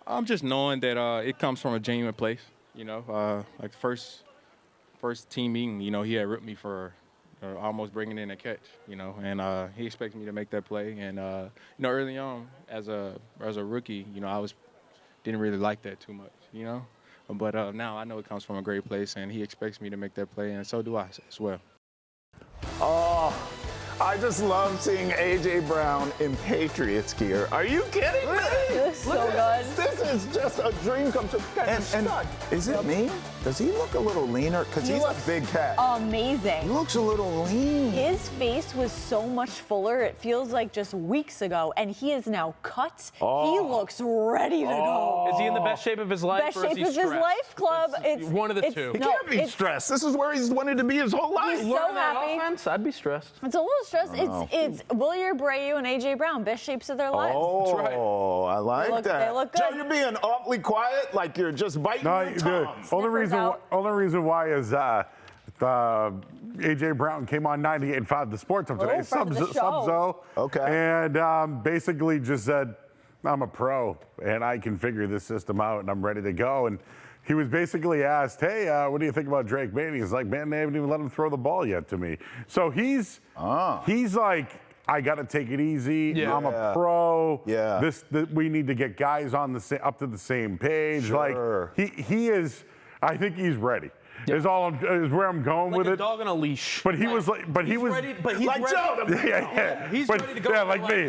I'm just knowing that it comes from a genuine place. You know, like first team meeting, you know, he had ripped me for almost bringing in a catch. You know, and he expected me to make that play. And you know, early on as a rookie, you know, didn't really like that too much. You know, but now I know it comes from a great place, and he expects me to make that play, and so do I as well. Oh, I just love seeing A.J. Brown in Patriots gear. Are you kidding me? He looks so good. This is just a dream come true. And is it me? Does he look a little leaner? Because he's a big cat. Amazing. He looks a little lean. His face was so much fuller. It feels like just weeks ago, and he is now cut. Oh. He looks ready to go. Is he in the best shape of his life? Best or is shape he of his stressed? life, club. It's one of the two. He can't be stressed. This is where he's wanted to be his whole life. He's so Learn that happy. offense, I'd be stressed. It's a little stress. It's WR2 and A.J. Brown, best shapes of their lives. Oh, That's right. I like that. They look Joe, good. you're being awfully quiet, like you're just biting your tongue. Only reason why is A.J. Brown came on 98.5 The Sports of today, friend of the show. Subzo. Okay. And basically just said, I'm a pro, and I can figure this system out, and I'm ready to go. And he was basically asked, hey, what do you think about Drake May? And he's like, man, they haven't even let him throw the ball yet to me. So he's like, I got to take it easy. Yeah. I'm a pro. Yeah. We need to get guys on up to the same page. Sure. Like he is. I think he's ready. Is where I'm going Like with a it. dog on a leash. But he was like, but he was ready, but he's like ready. Joe. yeah. He's but, ready to go. Yeah, like me.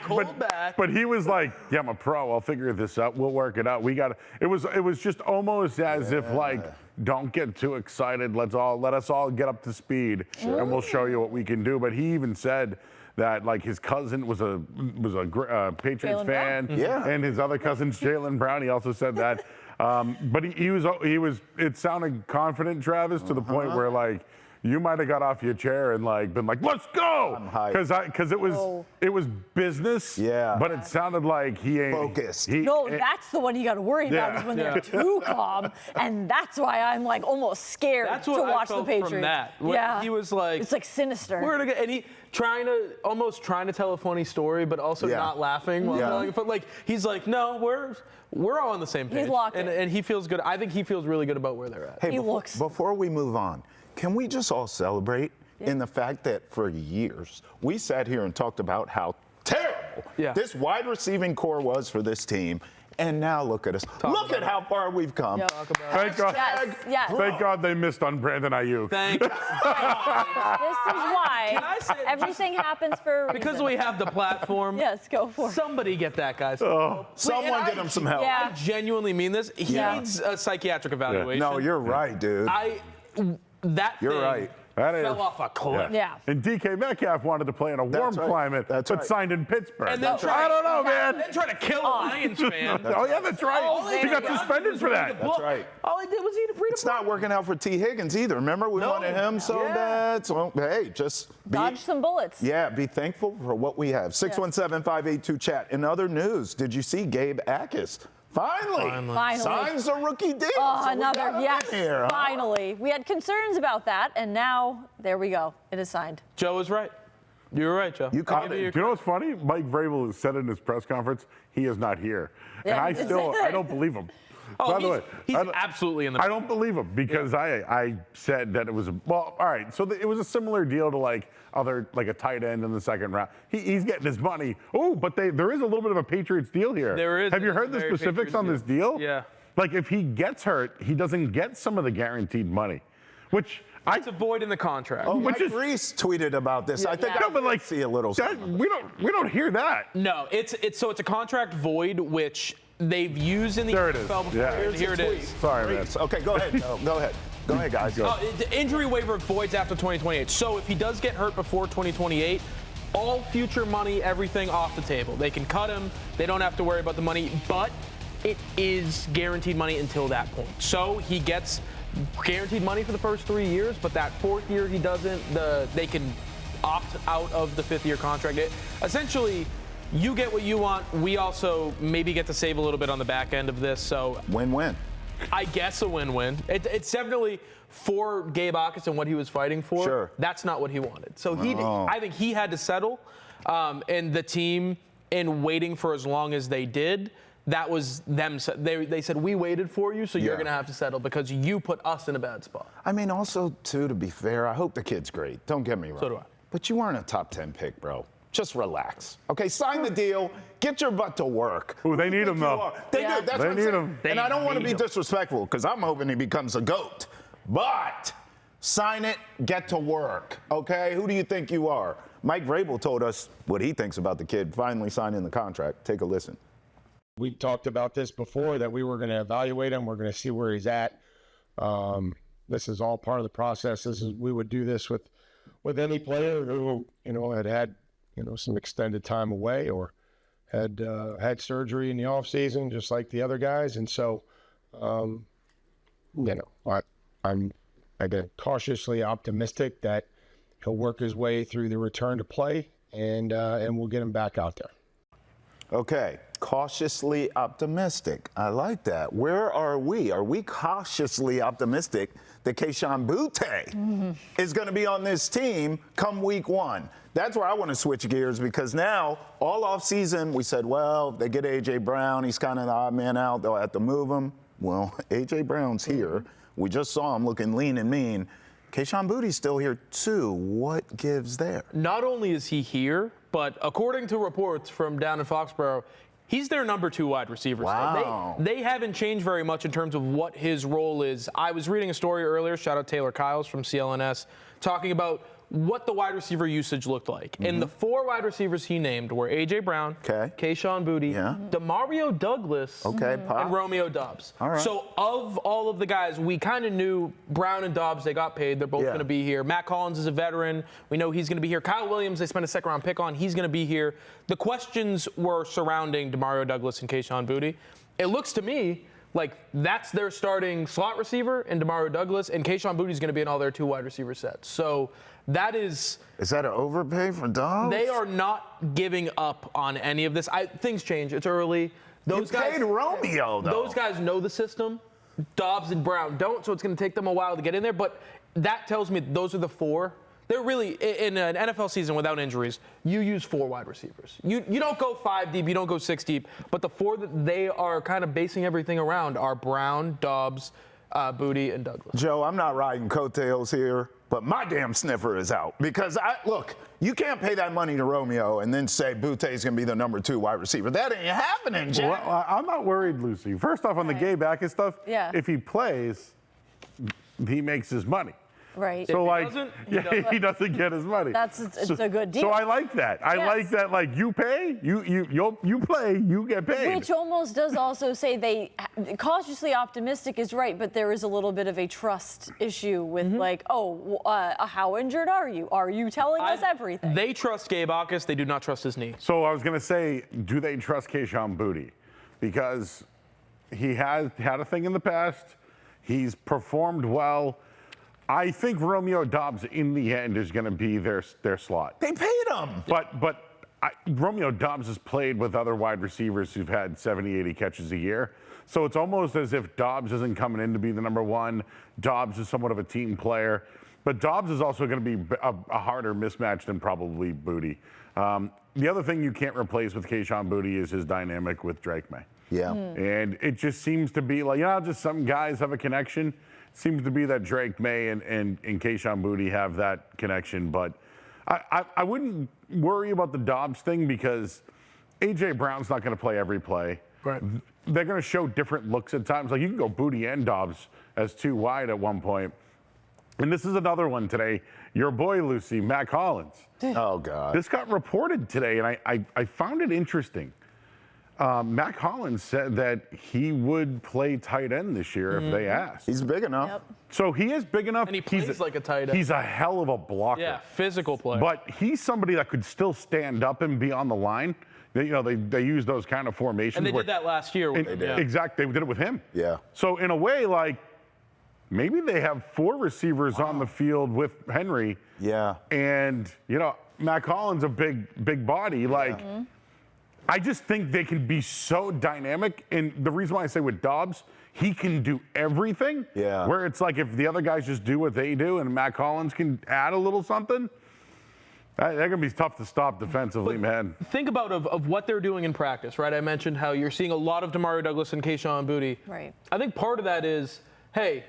Hold back. But he was like, yeah, I'm a pro. I'll figure this out. We'll work it out. It was just almost as if like, don't get too excited. Let us all get up to speed, and we'll show you what we can do. But he even said that like his cousin was a Patriots Jaylen fan, Yeah. and his other cousin Jaylen Brown. He also said that. But he was. It sounded confident, Travis, to the point where like you might have got off your chair and like been like, "Let's go," I'm hyped. because it was business. Yeah. But it sounded like he ain't Focused. That's the one you got to worry about is when they're too calm, and that's why I'm like almost scared That's to what watch I felt the Patriots. from that. When Yeah, he was like, it's like sinister. we're gonna get, and he almost trying to tell a funny story, but also not laughing while telling it. But like he's like, no, we're all on the same page. He's locked in. and he feels good. I think he feels really good about where they're at. Hey, He looks- before we move on, can we just all celebrate in the fact that for years we sat here and talked about how terrible this wide receiving core was for this team, and now look at us. Look at how far we've come. Yep. Thank God. Yes. Thank God they missed on Brandon Ayuk. Thank you. This is why I say- everything happens for a reason. Because we have the platform. Yes, go for it. Somebody get that guy. Someone get him some help. Yeah. I genuinely mean this. He needs a psychiatric evaluation. No, you're right, dude. You're thing right. That is. fell off a cliff. Yeah. And DK Metcalf wanted to play in a warm right. climate, That's but right. signed in Pittsburgh. And then I don't know, man. Then try to kill a Lions fan. Oh, yeah, that's right. Oh, he got man. suspended for that. That's right. All he did was eat a free It's not working out for T. Higgins either. Remember, we wanted him so bad. So, hey, just Dodge some bullets. be thankful for what we have. 617-582-CHAT. In other news, did you see Gabe Akis? Finally. Signs a rookie deal. Oh, So we got another, him yes, in here, huh? finally. We had concerns about that, and now, there we go. It is signed. Joe is right. You were right, Joe. You called Do it. you know what's funny? Mike Vrabel said in his press conference he is not here, Yeah, and I don't believe him. Oh, By the way, he's absolutely in the. I don't believe him because I said that it was all right. So it was a similar deal to like a tight end in the second round. He's getting his money. Oh, but there is a little bit of a Patriots deal here. There is. Have you It's heard a the very specifics on this Patriots deal? Yeah. Like if he gets hurt, he doesn't get some of the guaranteed money, which It's a void in the contract. Oh, which Mike is- Reese tweeted about this. I think no, I but like see a little. that, we don't hear that. No, it's a contract void which they've used in the There it is. NFL before. Yeah. And here it is. Sorry, man. Reese. Okay, go ahead. No, go ahead. Go ahead, guys. The injury waiver voids after 2028. So if he does get hurt before 2028, all future money, everything off the table. They can cut him. They don't have to worry about the money, but it is guaranteed money until that point. So he gets guaranteed money for the first 3 years, but that fourth year he doesn't. They can opt out of the fifth-year contract. Essentially, you get what you want. We also maybe get to save a little bit on the back end of this. So Win-win. I guess a win-win. It's definitely for Gabe Akis and what he was fighting for. Sure. That's not what he wanted. So I think he had to settle, and the team, in waiting for as long as they did, that was them. They said, we waited for you, so you're going to have to settle because you put us in a bad spot. I mean, also, too, to be fair, I hope the kid's great. Don't get me wrong. So do I. But you weren't a top 10 pick, bro. Just relax. Okay, sign the deal. Get your butt to work. Ooh, they need him, though. They do. That's what I'm saying. And I don't want to be need him. disrespectful because I'm hoping he becomes a GOAT. But sign it, get to work. Okay? Who do you think you are? Mike Vrabel told us what he thinks about the kid finally signing the contract. Take a listen. We talked about this before, that we were going to evaluate him. We're going to see where he's at. This is all part of the process. We would do this with any player who, had some extended time away or had surgery in the offseason, just like the other guys. And so, I'm again cautiously optimistic that he'll work his way through the return to play, and we'll get him back out there. Okay, cautiously optimistic. I like that. Where are we? Are we cautiously optimistic that Kayshon Boutte is going to be on this team come week 1? That's where I want to switch gears because now, all offseason, we said, well, they get A.J. Brown. He's kind of the odd man out. They'll have to move him. Well, A.J. Brown's here. We just saw him looking lean and mean. Kayshon Boutte's still here, too. What gives there? Not only is he here, but according to reports from down in Foxborough, he's their number 2 wide receiver. Wow. They haven't changed very much in terms of what his role is. I was reading a story earlier, shout out Taylor Kyles from CLNS, talking about what the wide receiver usage looked like. And the 4 wide receivers he named were A.J. Brown, Kayshon Boutte, Demario Douglas, and Romeo Doubs. All right. So of all of the guys, we kind of knew Brown and Doubs, they got paid. They're both going to be here. Matt Collins is a veteran. We know he's going to be here. Kyle Williams, they spent a second-round pick on. He's going to be here. The questions were surrounding Demario Douglas and Kayshon Boutte. It looks to me like that's their starting slot receiver in Demario Douglas, and Kayshon Boutte is going to be in all their 2 wide receiver sets. So that is... Is that an overpay for Dobbs? They are not giving up on any of this. Things change. It's early. Those guys paid Romeo, though. Those guys know the system. Dobbs and Brown don't, so it's going to take them a while to get in there. But that tells me those are the 4. They're really, in an NFL season without injuries, you use 4 wide receivers. You don't go 5 deep, you don't go 6 deep, but the 4 that they are kind of basing everything around are Brown, Dobbs, Boutte, and Douglas. Joe, I'm not riding coattails here, but my damn sniffer is out. Because, look, you can't pay that money to Romeo and then say Boutte's going to be the number 2 wide receiver. That ain't happening, Jack. Well, I'm not worried, Lucy. First off, on the Gabe Backus stuff, if he plays, he makes his money. Right. So, he doesn't get his money. It's a good deal. So I like that. I like that. Like you pay, you play, you get paid. Which almost does also say they cautiously optimistic is right, but there is a little bit of a trust issue with how injured are you? Are you telling us everything? They trust Gabe Backus. They do not trust his knee. So I was going to say, do they trust Kayshon Boutte? Because he has had a thing in the past. He's performed well. I think Romeo Doubs in the end is going to be their slot. They paid him. But Romeo Doubs has played with other wide receivers who've had 70, 80 catches a year. So it's almost as if Doubs isn't coming in to be the number 1. Doubs is somewhat of a team player. But Doubs is also going to be a harder mismatch than probably Boutte. The other thing you can't replace with Kayshon Boutte is his dynamic with Drake May. Yeah. And it just seems to be like, just some guys have a connection. Seems to be that Drake May and Kayshon Boutte have that connection, but I wouldn't worry about the Dobbs thing because A.J. Brown's not going to play every play. Right. They're going to show different looks at times. Like you can go Boutte and Dobbs as 2 wide at one point. And this is another one today. Your boy, Lucy, Matt Collins. Oh, God. This got reported today, and I found it interesting. Matt Collins said that he would play tight end this year if they asked. He's big enough. Yep. So he is big enough. And he plays like a tight end. He's a hell of a blocker. Yeah, physical player. But he's somebody that could still stand up and be on the line. They use those kind of formations. And they did that last year. Exactly. They did it with him. Yeah. So in a way, like, maybe they have 4 receivers on the field with Henry. Yeah. And, Matt Collins, a big body. Like, I just think they can be so dynamic. And the reason why I say with Dobbs, he can do everything. Yeah. Where it's like if the other guys just do what they do and Matt Collins can add a little something, They're going to be tough to stop defensively, man. Think about of what they're doing in practice, right? I mentioned how you're seeing a lot of Demario Douglas and Kayshon Boutte. Right. I think part of that is, hey,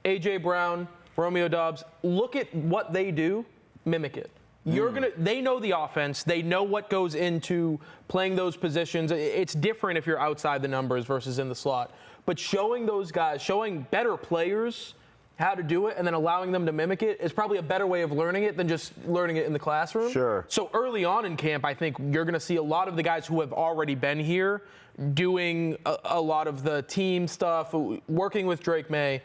A.J. Brown, Romeo Doubs, look at what they do, mimic it. They know the offense. They know what goes into playing those positions. It's different if you're outside the numbers versus in the slot. But showing those guys, showing better players how to do it and then allowing them to mimic it is probably a better way of learning it than just learning it in the classroom. Sure. So early on in camp, I think you're going to see a lot of the guys who have already been here doing a lot of the team stuff, working with Drake May.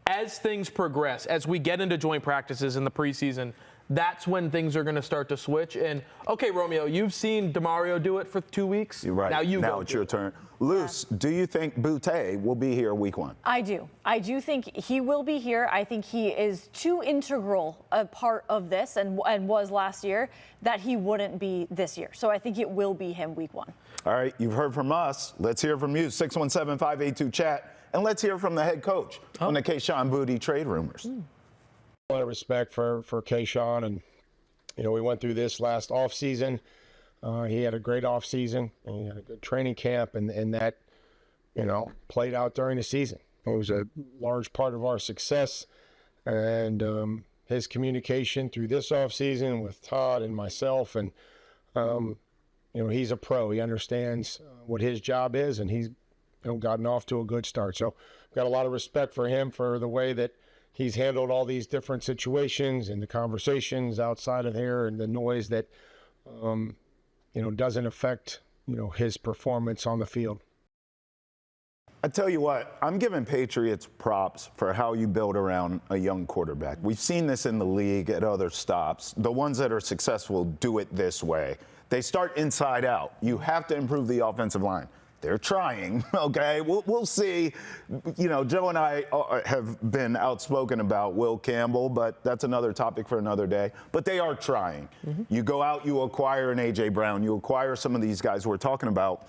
As things progress, as we get into joint practices in the preseason, that's when things are going to start to switch. And, okay, Romeo, you've seen Demario do it for 2 weeks. You're right. Now it's your turn. Luce, do you think Boutte will be here week 1? I do. I do think he will be here. I think he is too integral a part of this and was last year that he wouldn't be this year. So I think it will be him week 1. All right, you've heard from us. Let's hear from you, 617-582-CHAT. And let's hear from the head coach on the Kayshon Boutte trade rumors. A lot of respect for Kayshon, and we went through this last offseason. He had a great offseason, and he had a good training camp, and that played out during the season. It was a large part of our success, and his communication through this offseason with Todd and myself, and he's a pro. He understands what his job is, and he's gotten off to a good start. So I've got a lot of respect for him for the way that he's handled all these different situations and the conversations outside of here and the noise that, doesn't affect, his performance on the field. I tell you what, I'm giving Patriots props for how you build around a young quarterback. We've seen this in the league at other stops. The ones that are successful do it this way. They start inside out. You have to improve the offensive line. They're trying, okay? We'll see. Joe and I have been outspoken about Will Campbell, but that's another topic for another day. But they are trying. You go out, you acquire an A.J. Brown, you acquire some of these guys we're talking about.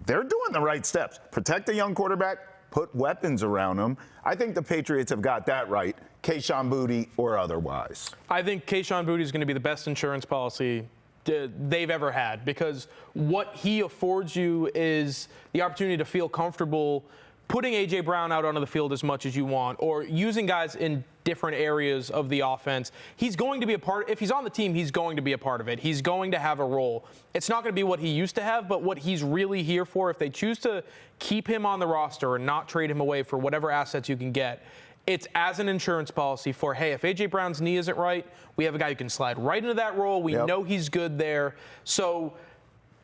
They're doing the right steps. Protect the young quarterback, put weapons around him. I think the Patriots have got that right, Kayshon Boutte or otherwise. I think Kayshon Boutte is going to be the best insurance policy they've ever had, because what he affords you is the opportunity to feel comfortable putting A.J. Brown out onto the field as much as you want, or using guys in different areas of the offense. He's going to be a part. If he's on the team, he's going to be a part of it. He's going to have a role. It's not going to be what he used to have, but what he's really here for. If they choose to keep him on the roster and not trade him away for whatever assets you can get, it's as an insurance policy for, hey, if A.J. Brown's knee isn't right, we have a guy who can slide right into that role. We know he's good there. So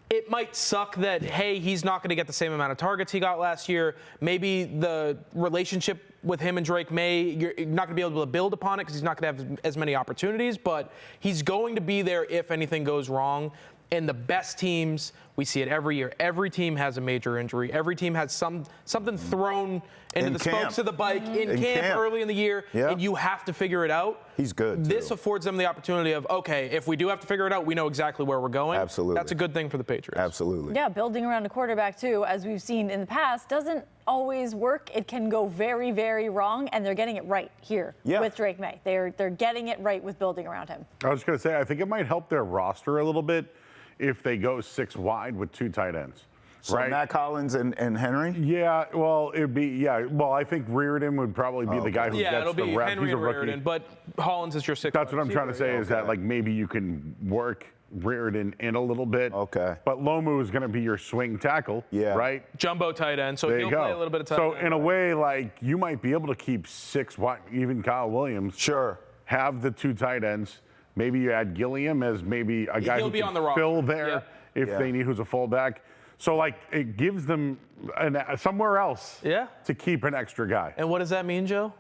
it might suck that, hey, he's not going to get the same amount of targets he got last year. Maybe the relationship with him and Drake May, you're not going to be able to build upon it because he's not going to have as many opportunities, but he's going to be there if anything goes wrong. And the best teams, we see it every year. Every team has a major injury. Every team has something thrown into the spokes of the bike in camp early in the year, and you have to figure it out. He's good, This affords them the opportunity of, okay, if we do have to figure it out, we know exactly where we're going. Absolutely. That's a good thing for the Patriots. Absolutely. Yeah, building around a quarterback, too, as we've seen in the past, doesn't always work. It can go very, very wrong, and they're getting it right here with Drake May. They're getting it right with building around him. I was going to say, I think it might help their roster a little bit if they go 6 wide with 2 tight ends. So right? Matt Collins and Henry? Yeah, well, it'd be, well, I think Reardon would probably be the guy who gets it'll the be rep. Henry He's a and rookie. Reardon, but Hollins is your 6th. That's what I'm trying to say is that, like, maybe you can work Reardon in a little bit. Okay. But Lomu is going to be your swing tackle, right? Jumbo tight end, so There he'll you go. play a little bit of tight end. So, in a way, like, you might be able to keep 6 wide, even Kyle Williams. Sure. Have the 2 tight ends. Maybe you add Gilliam as maybe a guy who can fill there if they need who's a fullback. So, like, it gives them somewhere else to keep an extra guy. And what does that mean, Joe?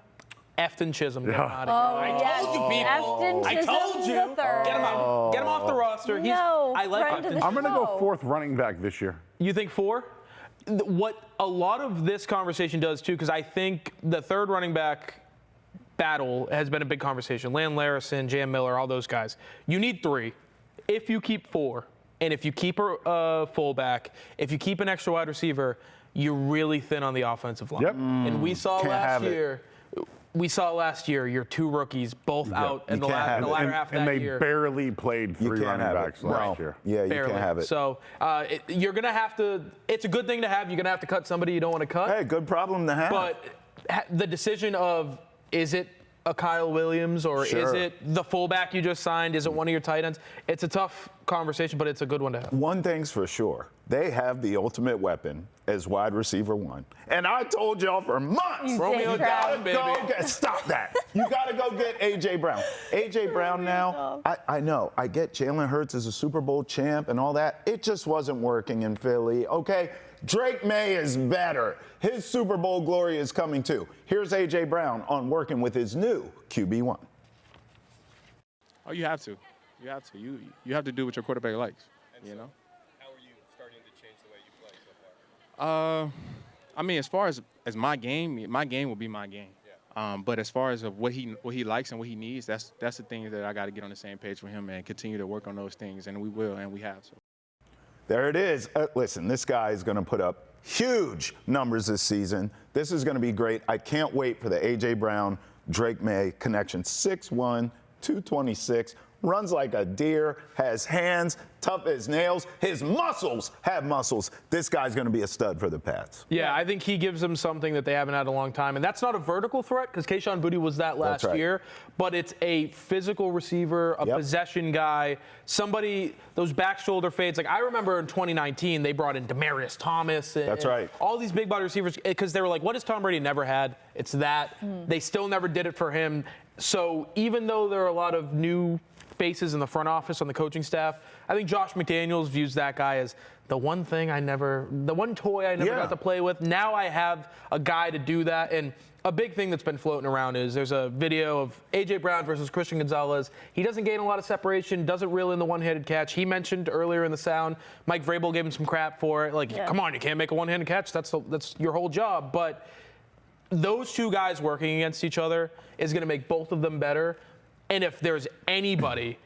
Efton Chisholm. I told you, people. I told you. Get him out. Get him off the roster. I like Efton. I'm going to go 4th running back this year. You think 4? What a lot of this conversation does, too, because I think the 3rd running back battle has been a big conversation. Land Larison, Jam Miller, all those guys. You need 3. If you keep 4, and if you keep a fullback, if you keep an extra wide receiver, you're really thin on the offensive line. Yep. And we saw last year, we saw last year, your 2 rookies both out in the latter half of that year. year. And they barely played 3 running backs last year. Yeah, you Barely. can't have it. So you're going to have to – it's a good thing to have. You're going to have to cut somebody you don't want to cut. Hey, good problem to have. But the decision of is it a Kyle Williams or is it the fullback you just signed? Is it one of your tight ends? It's a tough conversation, but it's a good one to have. One thing's for sure. They have the ultimate weapon as wide receiver 1. And I told y'all for months. Romeo Down, baby. Stop that. You got to go get A.J. Brown. A.J. Brown now, I know. I get Jalen Hurts as a Super Bowl champ and all that. It just wasn't working in Philly, okay? Drake May is better. His Super Bowl glory is coming too. Here's A.J. Brown on working with his new QB1. Oh, you have to. You have to. You have to do what your quarterback likes, you know? How are you starting to change the way you play so far? I mean, as far as my game will be my game. Yeah. But as far as what he likes and what he needs, that's the thing that I got to get on the same page with him and continue to work on those things, and we will, and we have. So. There it is. Listen, this guy is going to put up huge numbers this season. This is going to be great. I can't wait for the A.J. Brown, Drake May connection. 6'1", 226. Runs like a deer, has hands tough as nails. His muscles have muscles. This guy's going to be a stud for the Pats. Yeah, I think he gives them something that they haven't had in a long time. And that's not a vertical threat because Kayshon Boutte was that last year. But it's a physical receiver, a possession guy, somebody, those back shoulder fades. Like I remember in 2019, they brought in Demaryius Thomas. And all these big body receivers because they were like, what has Tom Brady never had? It's that. They still never did it for him. So even though there are a lot of new faces in the front office on the coaching staff, I think Josh McDaniels views that guy as the one toy I never got to play with. Now I have a guy to do that. And a big thing that's been floating around is there's a video of A.J. Brown versus Christian Gonzalez. He doesn't gain a lot of separation, doesn't reel in the one-handed catch. He mentioned earlier in the sound, Mike Vrabel gave him some crap for it. Like, come on, you can't make a one-handed catch. That's your whole job. But those two guys working against each other is going to make both of them better. And if there's anybody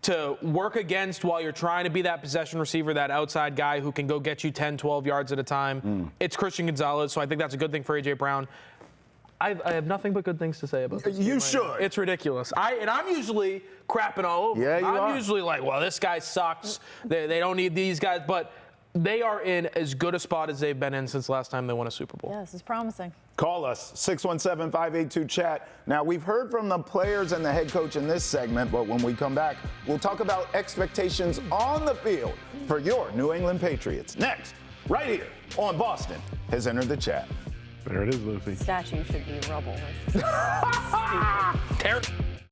to work against while you're trying to be that possession receiver, that outside guy who can go get you 10, 12 yards at a time, it's Christian Gonzalez. So I think that's a good thing for A.J. Brown. I have nothing but good things to say about this. You should. It's ridiculous. I'm usually crapping all over. Yeah, I'm usually like, well, this guy sucks. They don't need these guys. But they are in as good a spot as they've been in since last time they won a Super Bowl. Yeah, this is promising. Call us, 617-582-CHAT. Now, we've heard from the players and the head coach in this segment, but when we come back, we'll talk about expectations on the field for your New England Patriots. Next, right here on Boston has entered the chat. There it is, Lucy. Statue should be rubble. Terrible.